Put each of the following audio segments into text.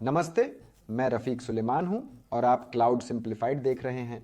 नमस्ते, मैं रफीक सुलेमान हूं और आप क्लाउड सिंप्लीफाइड देख रहे हैं।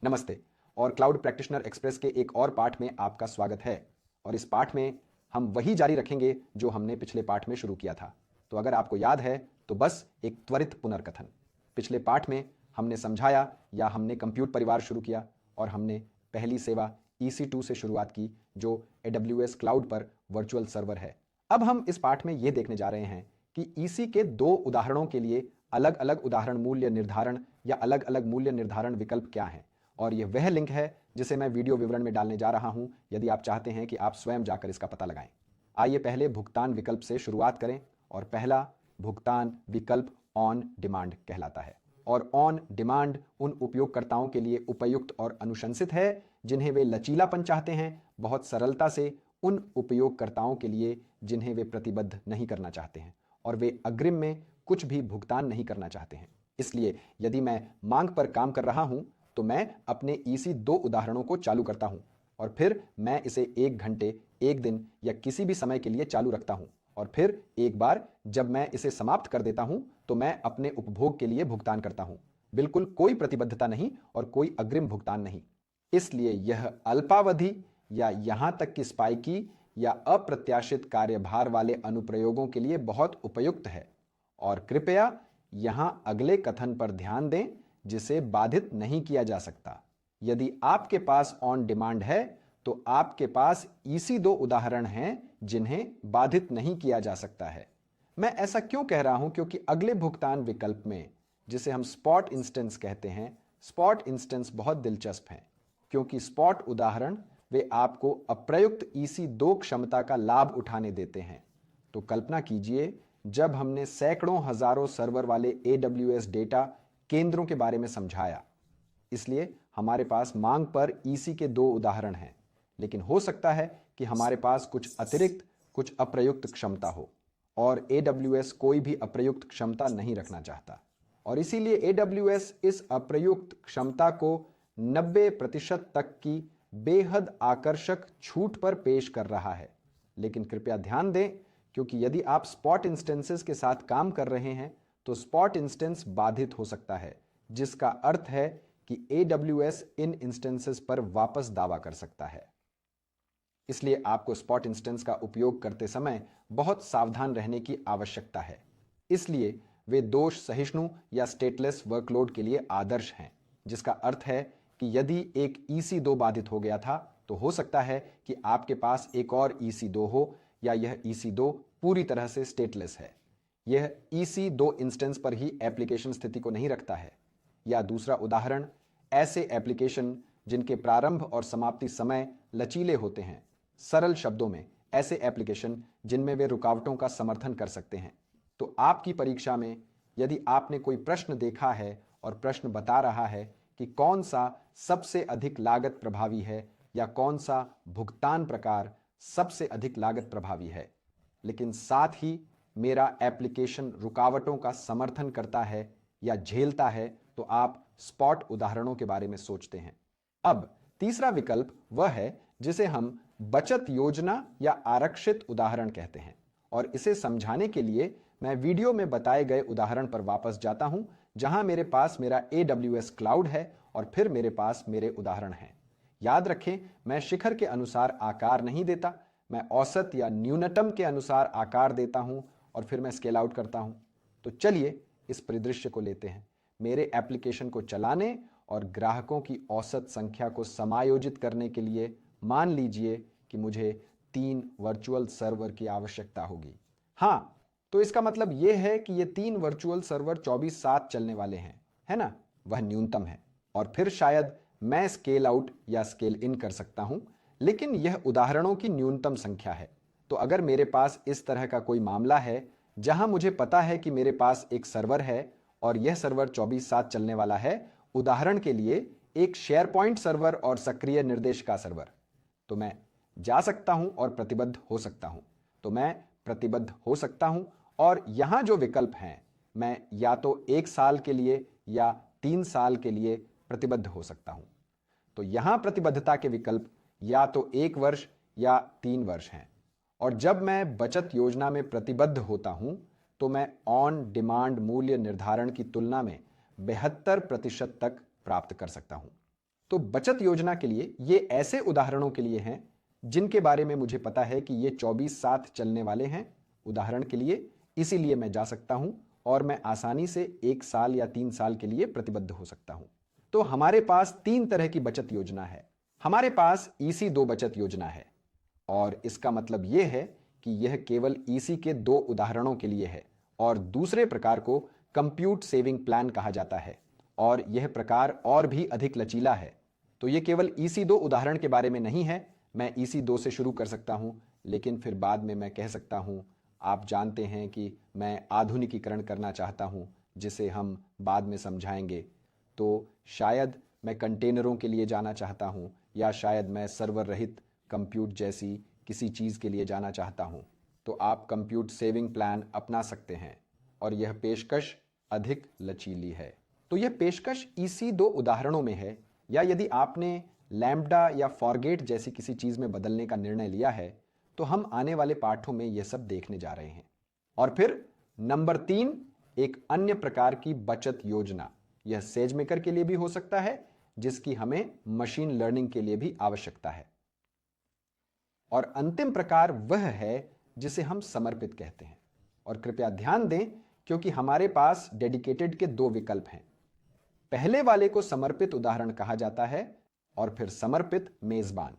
नमस्ते और क्लाउड प्रैक्टिशनर एक्सप्रेस के एक और पाठ में आपका स्वागत है। और इस पाठ में हम वही जारी रखेंगे जो हमने पिछले पाठ में शुरू किया था। तो अगर आपको याद है तो बस एक त्वरित पुनर्कथन। पिछले पाठ में हमने समझाया या हमने कंप्यूट परिवार शुरू किया और हमने पहली सेवा EC2 से शुरुआत की जो AWS क्लाउड पर वर्चुअल सर्वर है। अब हम इस पाठ में यह देखने जा रहे हैं कि EC के दो उदाहरणों के लिए अलग अलग उदाहरण मूल्य निर्धारण या अलग अलग मूल्य निर्धारण विकल्प क्या हैं। और यह वह लिंक है जिसे मैं वीडियो विवरण में डालने जा रहा हूं यदि आप चाहते हैं कि आप स्वयं जाकर इसका पता लगाएं। आइए पहले भुगतान विकल्प से शुरुआत करें और पहला भुगतान विकल्प ऑन डिमांड कहलाता है। और ऑन डिमांड उन उपयोगकर्ताओं के लिए उपयुक्त और अनुशंसित है जिन्हें वे लचीलापन चाहते हैं, बहुत सरलता से उन उपयोगकर्ताओं के लिए जिन्हें वे प्रतिबद्ध नहीं करना चाहते हैं और वे अग्रिम में कुछ भी भुगतान नहीं करना चाहते हैं। इसलिए यदि मैं मांग पर काम कर रहा हूं तो मैं अपने EC2 उदाहरणों को चालू करता हूं और फिर मैं इसे 1 घंटे, 1 दिन या किसी भी समय के लिए चालू रखता हूं और फिर एक बार जब मैं इसे समाप्त कर देता हूं तो मैं अपने उपभोग के लिए भुगतान करता हूं। बिल्कुल कोई प्रतिबद्धता नहीं और कोई अग्रिम भुगतान नहीं। इसलिए यह अल्पावधि या यहां तक कि स्पाइकी या अप्रत्याशित कार्यभार वाले अनुप्रयोगों के लिए बहुत उपयुक्त है। और कृपया यहां अगले कथन पर ध्यान दें जिसे बाधित नहीं किया जा सकता। यदि आपके पास ऑन डिमांड है तो आपके पास EC2 उदाहरण हैं जिन्हें बाधित नहीं किया जा सकता है। मैं ऐसा क्यों कह रहा हूं? क्योंकि अगले भुगतान विकल्प में, जिसे हम स्पॉट इंस्टेंस कहते हैं, स्पॉट इंस्टेंस बहुत दिलचस्प हैं क्योंकि स्पॉट उदाहरण वे आपको अप्रयुक्त EC2 क्षमता का लाभ उठाने देते हैं। तो कल्पना कीजिए जब हमने सैकड़ों हजारों सर्वर वाले AWS डेटा केंद्रों के बारे में समझाया। इसलिए हमारे पास मांग पर EC के 2 उदाहरण हैं, लेकिन हो सकता है कि हमारे पास कुछ अतिरिक्त, कुछ अप्रयुक्त क्षमता हो और AWS कोई भी अप्रयुक्त क्षमता नहीं रखना चाहता और इसीलिए AWS इस अप्रयुक्त क्षमता को 90% तक की बेहद आकर्षक छूट पर पेश कर रहा है। लेकिन कृपया ध्यान दें, क्योंकि यदि आप स्पॉट इंस्टेंसेस के साथ काम कर रहे हैं तो स्पॉट इंस्टेंस बाधित हो सकता है, जिसका अर्थ है कि AWS इन इंस्टेंसेस पर वापस दावा कर सकता है। इसलिए आपको स्पॉट इंस्टेंस का उपयोग करते समय बहुत सावधान रहने की आवश्यकता है। इसलिए वे दोष सहिष्णु या स्टेटलेस वर्कलोड के लिए आदर्श हैं, जिसका अर्थ है कि यदि एक EC2 बाधित हो गया था तो हो सकता है कि आपके पास एक और EC2 हो या यह EC2 पूरी तरह से स्टेटलेस है। यह EC2 इंस्टेंस पर ही एप्लीकेशन स्थिति को नहीं रखता है। या दूसरा उदाहरण, ऐसे एप्लीकेशन जिनके प्रारंभ और समाप्ति समय लचीले होते हैं। सरल शब्दों में, ऐसे एप्लीकेशन जिनमें वे रुकावटों का समर्थन कर सकते हैं। तो आपकी परीक्षा में यदि आपने कोई प्रश्न देखा है और प्रश्न बता रहा है कि कौन सा सबसे अधिक लागत प्रभावी है या कौन सा भुगतान प्रकार सबसे अधिक लागत प्रभावी है, लेकिन साथ ही मेरा एप्लीकेशन रुकावटों का समर्थन करता है या झेलता है, तो आप स्पॉट उदाहरणों के बारे में सोचते हैं। अब तीसरा विकल्प वह है जिसे हम बचत योजना या आरक्षित उदाहरण कहते हैं और इसे समझाने के लिए मैं वीडियो में बताए गए उदाहरण पर वापस जाता हूं, जहां मेरे पास मेरा AWS क्लाउड है और फिर मेरे पास मेरे उदाहरण हैं। याद रखें, मैं शिखर के अनुसार आकार नहीं देता, मैं औसत या न्यूनतम के अनुसार आकार देता हूं और फिर मैं स्केल आउट करता हूं। तो चलिए इस परिदृश्य को लेते हैं। मेरे एप्लीकेशन को चलाने और ग्राहकों की औसत संख्या को समायोजित करने के लिए मान लीजिए कि मुझे 3 वर्चुअल सर्वर की आवश्यकता होगी। हां, तो इसका मतलब यह है कि ये 3 वर्चुअल सर्वर 24/7 चलने वाले हैं, है ना? वह न्यूनतम है और फिर शायद मैं स्केल आउट या स्केल इन कर सकता हूं, लेकिन यह उदाहरणों की न्यूनतम संख्या है। तो अगर मेरे पास इस तरह का कोई मामला है जहां मुझे पता है कि मेरे पास एक सर्वर है और यह सर्वर 24/7 चलने वाला है, उदाहरण के लिए एक शेयर पॉइंट सर्वर और सक्रिय निर्देशिका सर्वर, तो मैं जा सकता हूं और प्रतिबद्ध हो सकता हूं। तो मैं प्रतिबद्ध हो सकता हूं और यहां जो विकल्प हैं, मैं या तो 1 साल के लिए या 3 साल के लिए प्रतिबद्ध हो सकता हूं। तो यहां प्रतिबद्धता के विकल्प या तो 1 वर्ष या 3 वर्ष हैं। और जब मैं बचत योजना में प्रतिबद्ध होता हूं तो मैं ऑन डिमांड मूल्य निर्धारण की तुलना में 72% तक प्राप्त कर सकता हूं। तो बचत योजना के लिए ये ऐसे उदाहरणों के लिए हैं जिनके बारे में मुझे पता है कि ये 24/7 चलने वाले हैं। उदाहरण के लिए इसीलिए मैं जा सकता हूं और मैं आसानी से 1 साल या 3 साल के लिए प्रतिबद्ध हो सकता हूं। तो हमारे पास 3 तरह की बचत योजना है। हमारे पास EC2 बचत योजना है और इसका मतलब यह है कि यह केवल EC के 2 उदाहरणों के लिए है और दूसरे प्रकार को कंप्यूट सेविंग प्लान कहा जाता है और यह प्रकार और भी अधिक लचीला है। तो यह केवल EC2 उदाहरण के बारे में नहीं है। मैं EC2 से शुरू कर सकता हूं, लेकिन फिर बाद में मैं कह सकता हूं, आप जानते हैं कि मैं आधुनिकीकरण करना चाहता हूं, जिसे हम बाद में समझाएंगे। तो शायद मैं कंटेनरों के लिए जाना चाहता हूं या शायद मैं सर्वर रहित कंप्यूट जैसी किसी चीज़ के लिए जाना चाहता हूं। तो आप कंप्यूट सेविंग प्लान अपना सकते हैं और यह पेशकश अधिक लचीली है। तो यह पेशकश EC2 उदाहरणों में है, या यदि आपने लैम्ब्डा या फॉरगेट जैसी किसी चीज़ में बदलने का निर्णय लिया है तो हम आने वाले पाठों में यह सब देखने जा रहे हैं। और फिर नंबर 3, एक अन्य प्रकार की बचत योजना। यह सेजमेकर के लिए भी हो सकता है, जिसकी हमें मशीन लर्निंग के लिए भी आवश्यकता है। और अंतिम प्रकार वह है जिसे हम समर्पित कहते हैं। और कृपया ध्यान दें, क्योंकि हमारे पास डेडिकेटेड के 2 विकल्प हैं। पहले वाले को समर्पित उदाहरण कहा जाता है और फिर समर्पित मेजबान।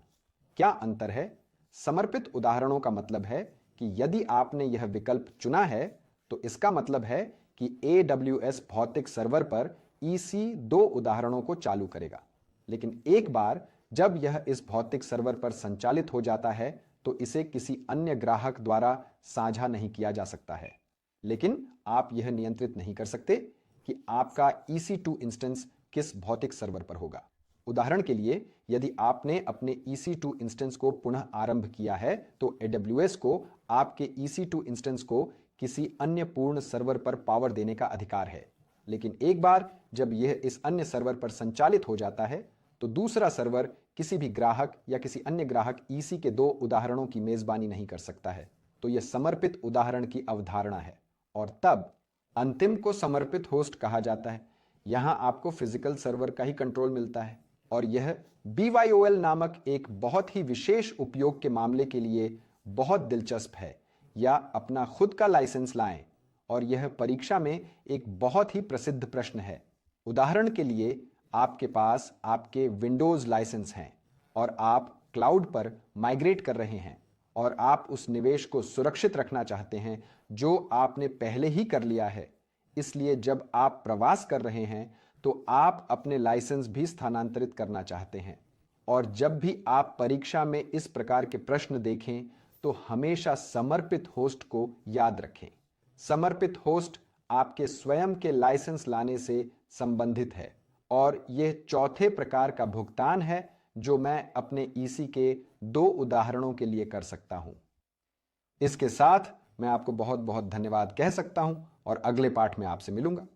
क्या अंतर है? समर्पित उदाहरणों का मतलब है कि यदि आपने यह विकल्प चुना है तो इसका मतलब है कि AWS भौतिक सर्वर पर EC2 उदाहरणों को चालू करेगा। लेकिन एक बार जब यह इस भौतिक सर्वर पर संचालित हो जाता है तो इसे किसी अन्य ग्राहक द्वारा साझा नहीं किया जा सकता है। लेकिन आप यह नियंत्रित नहीं कर सकते कि आपका EC2 इंस्टेंस किस भौतिक सर्वर पर होगा। उदाहरण के लिए, यदि आपने अपने EC2 इंस्टेंस को पुनः आरंभ किया है तो AWS को आपके EC2 इंस्टेंस को किसी अन्य पूर्ण सर्वर पर पावर देने का अधिकार है। लेकिन एक बार जब यह इस अन्य सर्वर पर संचालित हो जाता है तो दूसरा सर्वर किसी भी ग्राहक या किसी अन्य ग्राहक EC के 2 उदाहरणों की मेजबानी नहीं कर सकता है। तो यह समर्पित उदाहरण की अवधारणा है। और तब अंतिम को समर्पित होस्ट कहा जाता है। यहां आपको फिजिकल सर्वर का ही कंट्रोल मिलता है और यह BYOL नामक एक बहुत ही विशेष उपयोग के मामले के लिए बहुत दिलचस्प है। या अपना खुद का लाइसेंस लाएं। और यह परीक्षा में एक बहुत ही प्रसिद्ध प्रश्न है। उदाहरण के लिए, आपके पास आपके विंडोज लाइसेंस हैं और आप क्लाउड पर माइग्रेट कर रहे हैं और आप उस निवेश को सुरक्षित रखना चाहते हैं जो आपने पहले ही कर लिया है। इसलिए जब आप प्रवास कर रहे हैं तो आप अपने लाइसेंस भी स्थानांतरित करना चाहते हैं। और जब भी आप परीक्षा में इस प्रकार के प्रश्न देखें तो हमेशा समर्पित होस्ट को याद रखें। समर्पित होस्ट आपके स्वयं के लाइसेंस लाने से संबंधित है और यह चौथे प्रकार का भुगतान है जो मैं अपने EC के 2 उदाहरणों के लिए कर सकता हूं। इसके साथ मैं आपको बहुत बहुत धन्यवाद कह सकता हूं और अगले पाठ में आपसे मिलूंगा।